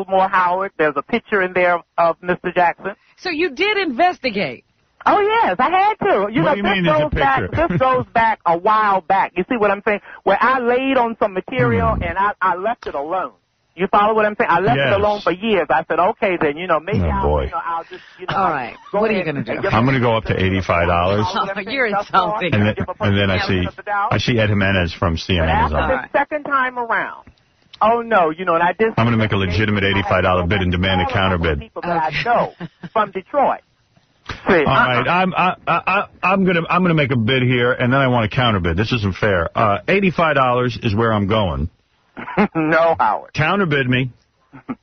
little more, Howard. There's a picture in there of Mr. Jackson. So you did investigate? Oh, yes, I had to. What do you mean there's a picture? This goes back a while back. You see what I'm saying? Where I laid on some material and I left it alone. You follow what I'm saying? I left it alone for years. I said, okay, then, maybe I'll just, All right. What are you going to do? I'm going to go up to $85. Oh, you're insulting. And then I see Ed Jimenez from CNN is on. The second time around. Oh, no, and I just... I'm going to make a legitimate $85 bid and demand a counterbid. People that I know from Detroit. All right, I'm gonna make a bid here, and then I want a counterbid. This isn't fair. $85 is where I'm going. No, Howard. Counterbid me.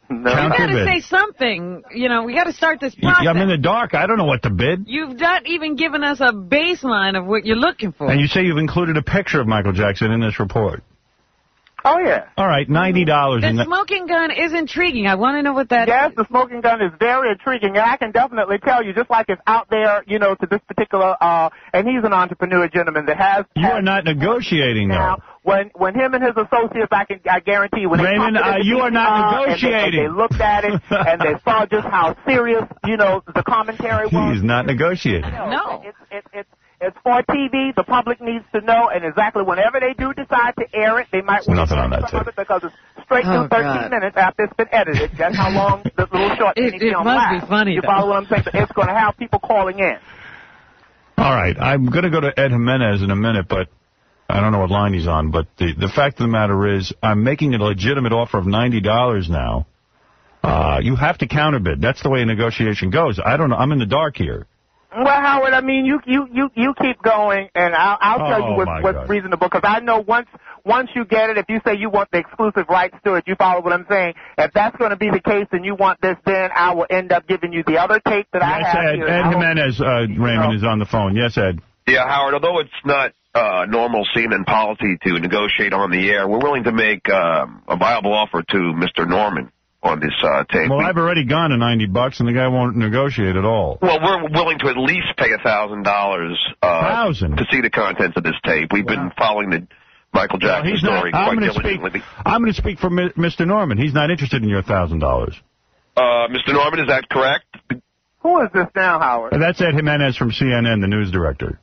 No. You got to say something. We got to start this process. I'm in the dark. I don't know what to bid. You've not even given us a baseline of what you're looking for. And you say you've included a picture of Michael Jackson in this report. Oh, yeah. All right, $90. The smoking gun is intriguing. I want to know what that is. Yes, the smoking gun is very intriguing, and I can definitely tell you, just like it's out there, to this particular, and he's an entrepreneur gentleman that has... You are not negotiating, now, though. When him and his associates, I guarantee you... Raymond, you are not negotiating. And they looked at it, and they saw just how serious, the commentary was. He's not negotiating. No. It's for TV. The public needs to know, and exactly whenever they do decide to air it, they might want to on that tape because it's straight through 13 minutes after it's been edited. That's how long the little short mini film lasts. It must be funny, You follow what I'm saying? But it's going to have people calling in. All right, I'm going to go to Ed Jimenez in a minute, but I don't know what line he's on. But the fact of the matter is, I'm making a legitimate offer of $90 now. You have to counterbid. That's the way a negotiation goes. I don't know. I'm in the dark here. Well, Howard, I mean, you keep going, and I'll tell you what's reasonable, because I know once you get it, if you say you want the exclusive rights to it, you follow what I'm saying. If that's going to be the case and you want this, then I will end up giving you the other tape that I have here. Ed Jimenez, Raymond, is on the phone. Yes, Ed. Yeah, Howard, although it's not normal CNN policy to negotiate on the air, we're willing to make a viable offer to Mr. Norman on this tape. Well, I've already gone to $90, and the guy won't negotiate at all. Well, we're willing to at least pay $1,000 to see the contents of this tape. We've been following the Michael Jackson story quite diligently. I'm going to speak for Mr. Norman. He's not interested in your $1,000. Mr. Norman, is that correct? Who is this now, Howard? That's Ed Jimenez from CNN, the news director.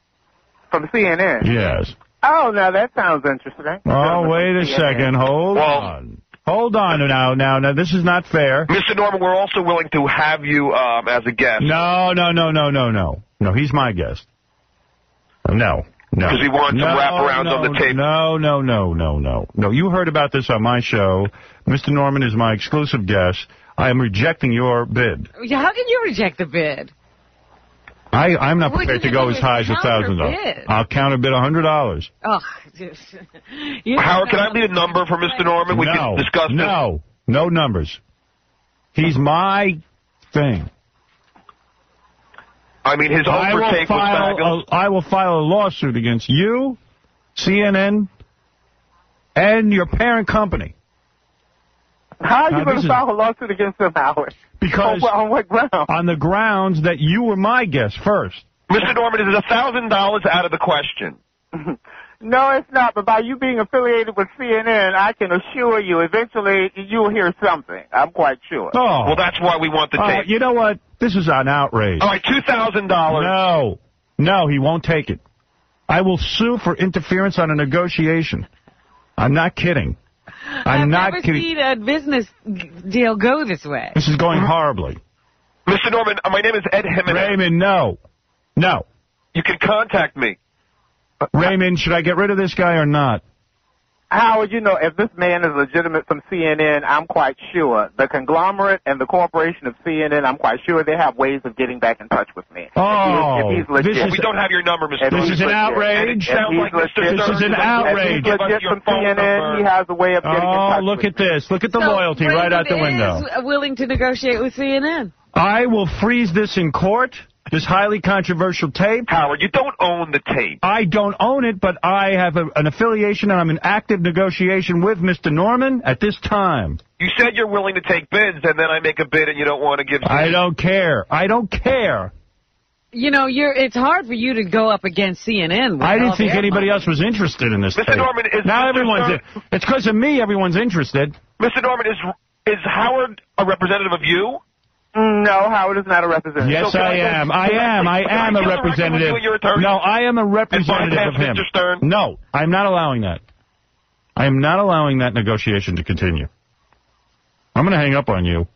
From CNN? Yes. Oh, now that sounds interesting. Oh, wait a second. Hold on. Hold on now. This is not fair. Mr. Norman, we're also willing to have you as a guest. No. No, he's my guest. No. Because we want some wraparounds on the tape. No. You heard about this on my show. Mr. Norman is my exclusive guest. I am rejecting your bid. How can you reject the bid? I'm not prepared to go as high as $1,000. I'll counterbid $100. Oh, Howard, can I leave a number for Mr. Norman? We can discuss this. No numbers. He's my thing. I mean, his overtake was fabulous. I will file a lawsuit against you, CNN, and your parent company. How are you going to file a lawsuit against him, Howard? Because on what ground? On the grounds that you were my guest first. Mr. Norman, is $1,000 out of the question? No, it's not. But by you being affiliated with CNN, I can assure you eventually you'll hear something. I'm quite sure. Oh. Well, that's why we want the tape. You know what? This is an outrage. All right, $2,000. No, he won't take it. I will sue for interference on a negotiation. I'm not kidding. I've never seen a business deal go this way. This is going horribly. Mr. Norman, my name is Ed Jimenez. Raymond, no. You can contact me. Raymond, should I get rid of this guy or not? Howard, if this man is legitimate from CNN, I'm quite sure the conglomerate and the corporation of CNN, I'm quite sure they have ways of getting back in touch with me. Oh, if he's legit. We don't have your number, Mr. This is an outrage. This is an outrage. If he's legit from CNN, he has a way of getting in touch look with at this. Look at the loyalty right out the window. Is willing to negotiate with CNN. I will freeze this in court. This highly controversial tape. Howard, you don't own the tape. I don't own it, but I have an affiliation, and I'm in active negotiation with Mr. Norman at this time. You said you're willing to take bids, and then I make a bid, and you don't want to give... I don't care. It's hard for you to go up against CNN. I didn't think anybody else was interested in this tape. Mr. Norman, now it's because of me everyone's interested. Mr. Norman, Is Howard a representative of you? No, Howard is not a representative. Yes, so I am. I am a representative. No, I am a representative of him. Mr. Stern? No, I'm not allowing that. I am not allowing that negotiation to continue. I'm going to hang up on you.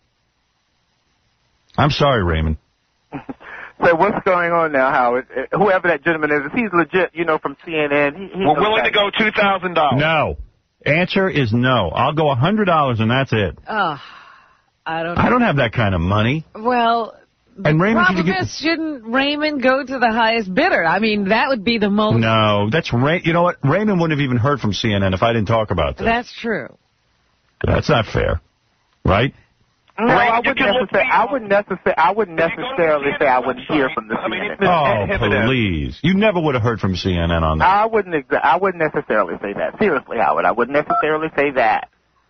I'm sorry, Raymond. So what's going on now, Howard? Whoever that gentleman is, if he's legit, from CNN. We're willing to go $2,000. No. Answer is no. I'll go $100 and that's it. I don't know. I don't have that kind of money. Well, the problem is, shouldn't Raymond go to the highest bidder? I mean, that would be the most... No, that's you know what? Raymond wouldn't have even heard from CNN if I didn't talk about this. That's true. That's not fair, right? No, I wouldn't necessarily say I wouldn't hear from the CNN. Oh, please. You never would have heard from CNN on that. I wouldn't necessarily say that. Seriously, Howard, I wouldn't necessarily say that.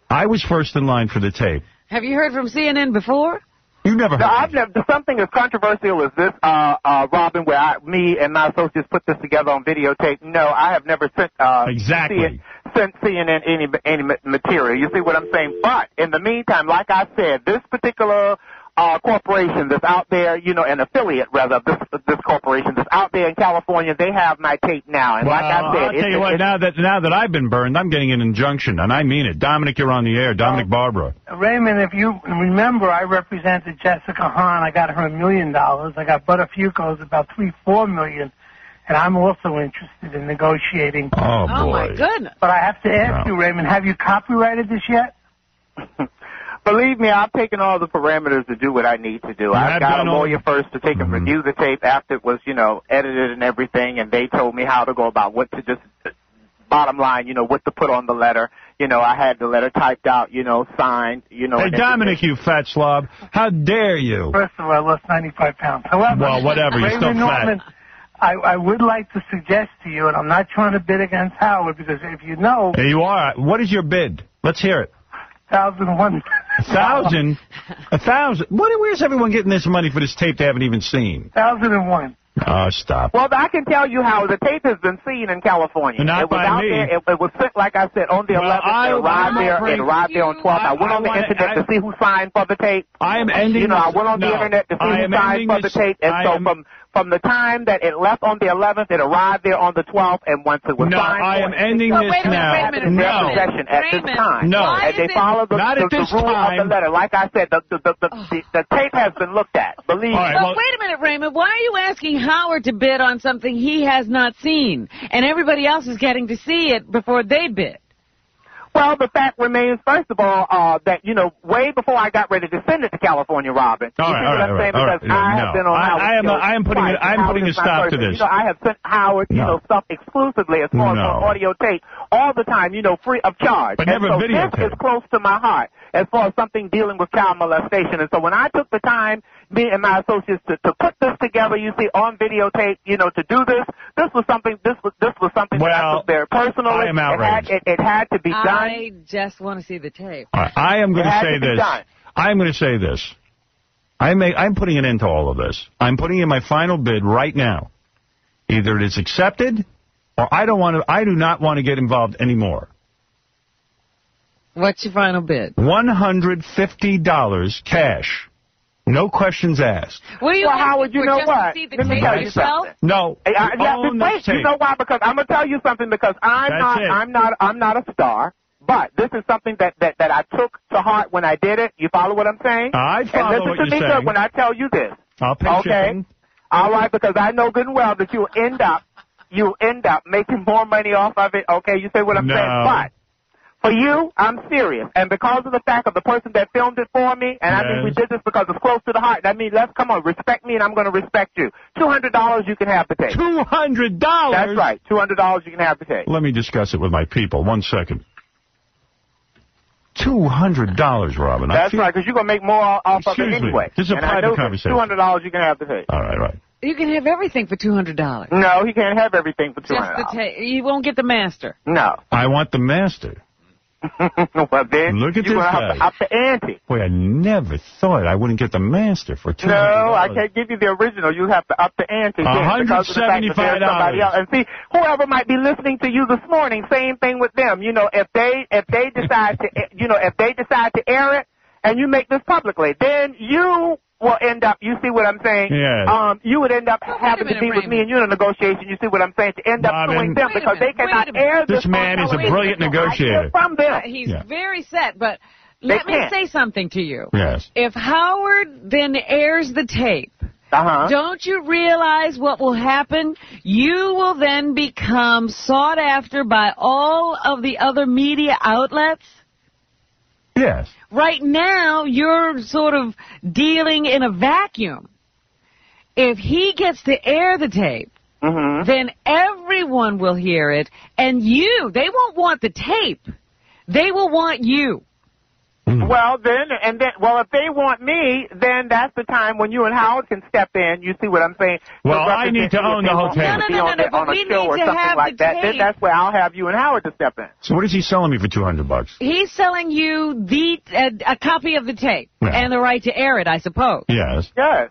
I was first in line for the tape. Have you heard from CNN before? You never heard. No, something as controversial as this, Robin, where me and my associates put this together on videotape. No, I have never sent sent CNN any material. You see what I'm saying? But in the meantime, like I said, this particular corporation that's out there, an affiliate rather of this corporation that's out there in California, they have my tape now. And like I said, I'll tell you what, now that I've been burned, I'm getting an injunction, and I mean it. Dominic, you're on the air. Dominic Barbara. Raymond, if you remember, I represented Jessica Hahn. I got her $1 million. I got Butterfuco's about $3-4 million. And I'm also interested in negotiating. Oh, boy. Oh, my goodness. But I have to ask you, Raymond, have you copyrighted this yet? Believe me, I've taken all the parameters to do what I need to do. I got a lawyer first to take and review the tape after it was, edited and everything, and they told me how to go about what to just, bottom line, what to put on the letter. I had the letter typed out, signed, Hey, Dominic, you fat slob. How dare you? First of all, I lost 95 pounds. However, well, whatever, you're still Norman, fat. I would like to suggest to you, and I'm not trying to bid against Howard, because if you know... There you are. What is your bid? Let's hear it. 1,001. 1,000? 1,000? Where's everyone getting this money for this tape they haven't even seen? 1,001. Oh, stop. Well, I can tell you how the tape has been seen in California. Not by me. It was sent, like I said, on the 11th. It arrived there on 12th. I went on the Internet to see who signed for the tape. I am ending I went on the Internet to see who signed for the tape. And so from the time that it left on the 11th, it arrived there on the 12th, and once it was signed... No, I am ending this now. Wait a minute. No. Possession at this time. No. And they follow the rule of the letter. Like I said, the tape has been looked at. Believe me. Well, wait a minute, Raymond. Why are you asking Howard to bid on something he has not seen, and everybody else is getting to see it before they bid? Well, the fact remains, first of all, that, way before I got ready to send it to California, Robin. All right. I have been on Howard. I am putting a stop to this. I have sent Howard, stuff exclusively as far as audio tape all the time, free of charge. But never videotape. This is close to my heart as far as something dealing with child molestation. And so when I took the time, me and my associates, to put this together, you see, on videotape, to do this was something that I took very personally. I am outraged. It had to be done. I just want to see the tape. Right, I am going to say this. I am going to say this. I'm putting an end to all of this. I'm putting in my final bid right now. Either it is accepted, or I do not want to get involved anymore. What's your final bid? $150 cash. No questions asked. Well, Howard, you know what? Let me tell you something. No. You know why? Because I'm gonna tell you something. Because I'm not a star. But this is something that I took to heart when I did it. You follow what I'm saying? I follow what you're saying. And listen to me good when I tell you this. I'll pay shipping. All right, because I know good and well that you'll end up making more money off of it. Okay, you say what I'm saying? But for you, I'm serious. And because of the fact of the person that filmed it for me, and I mean we did this because it's close to the heart. I mean, come on, respect me and I'm going to respect you. $200 you can have the tape. $200? That's right. $200 you can have the tape. Let me discuss it with my people. 1 second. $200, Robin. That's right, because you're going to make more off of it anyway. This is a private conversation. $200 you can have the tape. All right. You can have everything for $200. No, he can't have everything for $200. Just the tape. You won't get the master. No. I want the master. Well, then look at this guy. Up the ante. Boy, I never thought I wouldn't get the master for $200. No, I can't give you the original. You have to up the ante. $175. And see, whoever might be listening to you this morning, same thing with them. If they decide to, if they decide to air it, and you make this publicly, then you will end up, you see what I'm saying? Yes. You would end up having to be with me and you in a negotiation, you see what I'm saying, to end up suing them because they cannot air this. This man is a brilliant negotiator. From them. He's very set, but let me say something to you. Yes. If Howard then airs the tape, don't you realize what will happen? You will then become sought after by all of the other media outlets. Yes. Right now, you're sort of dealing in a vacuum. If he gets to air the tape, then everyone will hear it, and they won't want the tape. They will want you. Well, if they want me, then that's the time when you and Howard can step in. You see what I'm saying? Well, I need to own the whole tape. No, but we need to have the tape. Then that's where I'll have you and Howard to step in. So what is he selling me for $200? He's selling you a copy of the tape and the right to air it, I suppose. Yes. Yes.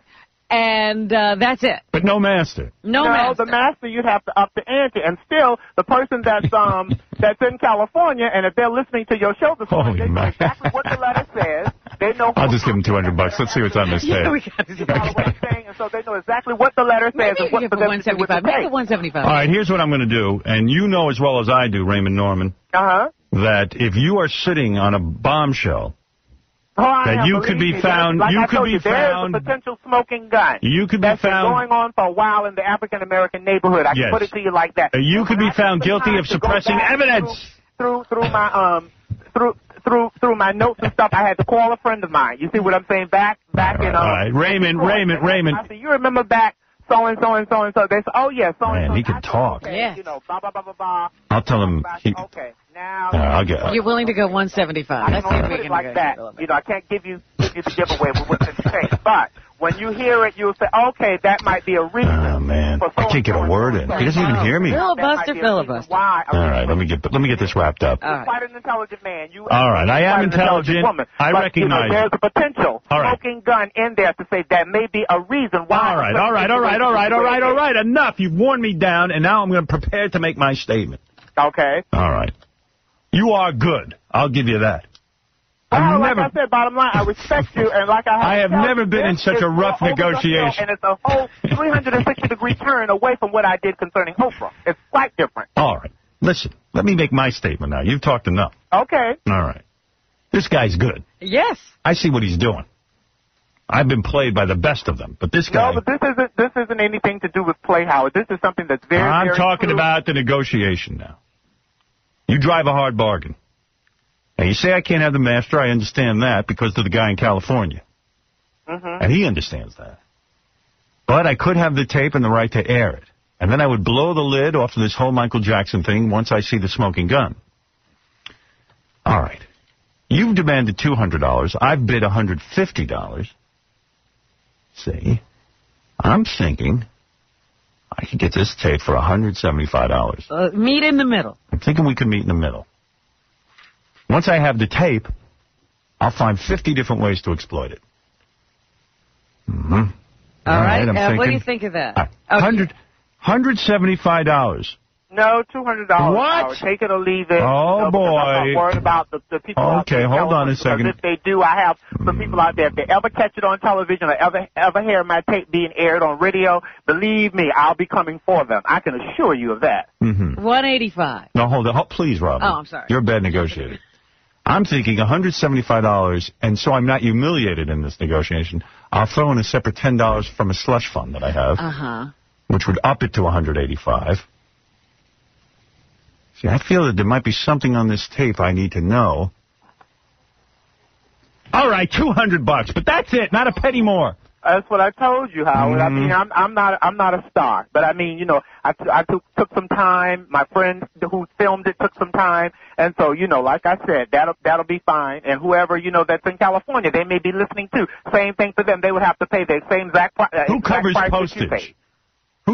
And that's it. But no master. No master. The master, you'd have to up the ante. And still, the person that's that's in California, and if they're listening to your show this morning, they know exactly what the letter says. They know. I'll just give them $200. Let's see what's on this tape. Yeah, we got you follow what I'm saying? And so they know exactly what the letter says and what for them to do with the tape. Make it $175. All right, here's what I'm going to do, and you know as well as I do, Raymond Norman, that if you are sitting on a bombshell, that you could be found. Like you could be found. There's a potential smoking gun. You could be found. That's been going on for a while in the African American neighborhood. I can put it to you like that. You could be found guilty of suppressing evidence. Through my notes and stuff, I had to call a friend of mine. You see what I'm saying? Back in all right. Raymond. I said, you remember back so and so and so and so. They said, oh yeah, so and so. Man, he can talk. Okay, yes. You know, blah blah blah blah blah. I'll tell him. Okay. Now I'll get. You're willing to go $175. Let's see if we can like that. You know, I can't give you the giveaway with what's in the tape, but when you hear it, you'll say, okay, that might be a reason. Oh man, I can't get a word in. He doesn't even hear me. Filibuster. All right, let me get this wrapped up. You're quite an intelligent man. All right, I am intelligent. I recognize. There's a potential smoking gun in there to say that may be a reason why. All right. Enough. You've worn me down, and now I'm going to prepare to make my statement. Okay. All right. You are good. I'll give you that. Like I said, bottom line, I respect you, and like I have never been in such a rough negotiation. And it's a whole 360-degree turn away from what I did concerning Oprah. It's quite different. All right. Listen, let me make my statement now. You've talked enough. Okay. All right. This guy's good. Yes. I see what he's doing. I've been played by the best of them, but this guy... No, but this isn't anything to do with play, Howard. This is something that's very, I'm talking about the negotiation now. You drive a hard bargain. Now, you say I can't have the master. I understand that because of the guy in California. And he understands that. But I could have the tape and the right to air it. And then I would blow the lid off of this whole Michael Jackson thing once I see the smoking gun. All right. You've demanded $200. I've bid $150. See? I'm thinking I could get this tape for $175. Meet in the middle. I'm thinking we could meet in the middle. Once I have the tape, I'll find 50 different ways to exploit it. All right. What do you think of that? $175. No, $200. What? Take it or leave it. Oh, boy. I'm not worried about the people out there. Okay, hold on a second. If they do, I have some people out there. If they ever catch it on television or ever hear my tape being aired on radio, believe me, I'll be coming for them. I can assure you of that. $185. No, hold on. Please, Robin. Oh, I'm sorry. You're a bad negotiator. I'm thinking $175, and so I'm not humiliated in this negotiation. I'll throw in a separate $10 from a slush fund that I have, which would up it to $185. See, I feel that there might be something on this tape I need to know. All right, $200, but that's it, not a penny more. That's what I told you, Howard. I mean, I'm not a star, but I mean, you know, I took some time. My friend who filmed it took some time, and so, you know, like I said, that'll be fine. And whoever, you know, that's in California, they may be listening too. Same thing for them. They would have to pay the same exact price. Who covers postage? Who